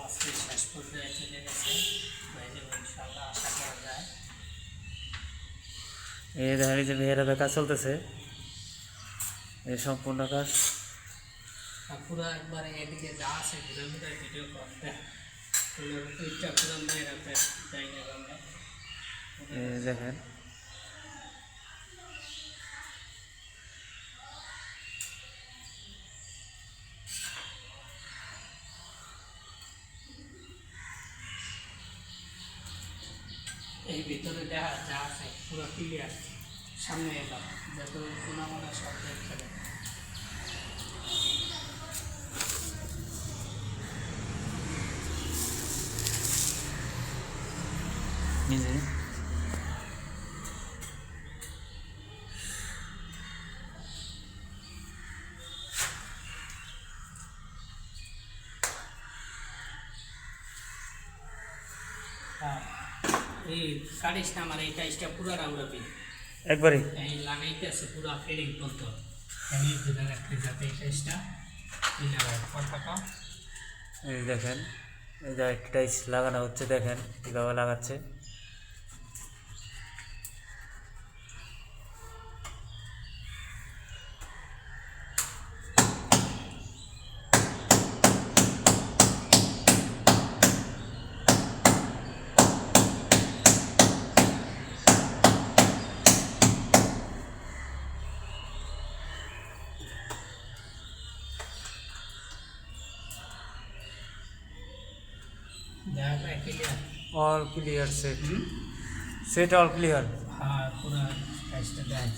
আজকে শেষ পর্যায়ে চলে গেছে, হয়ে যাবে ইনশাআল্লাহ, আশা করা যায়। এই দেখা যে মেহরাবের কাজ চলতেছে, এই সম্পূর্ণ কাজ পুরো একবারে এদিকে যা আছে ঘুরে ঘুরে ভিডিও করতে ওইটা পুরো মেয়েরাতে যাই না আমরা। এই দেখেন এই ভিতরে দেখা যা আছে পুরো ক্লিয়ার, সামনে এলাম যত কোনামোনা সব দেখতে পাবে। নিজে হ্যাঁ, এই কাটিস না, আমার এই টাইসটা পুরো রাউরাবি একবারে এই লাগাইতে আছে পুরো ফিলিং করতো, আমি ধরে রাখতে যাতে এই টাইসটা ক্লিয়ার হয় পতাকা। এই দেখেন এই যে একটা টাইলস লাগানো হচ্ছে, দেখেন কীভাবে লাগাচ্ছে। দেখা যায় clear. All clear set, set all clear. হ্যাঁ, পুরো টাইসটা দেয়।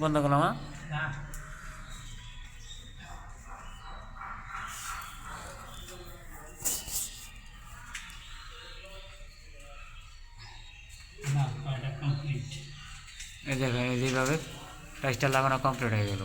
বন্ধ করলাম। না না, এটা কমপ্লিট। এই দেখেন এই যেভাবে টাইলসটা লাগানো কমপ্লিট হয়ে গেল।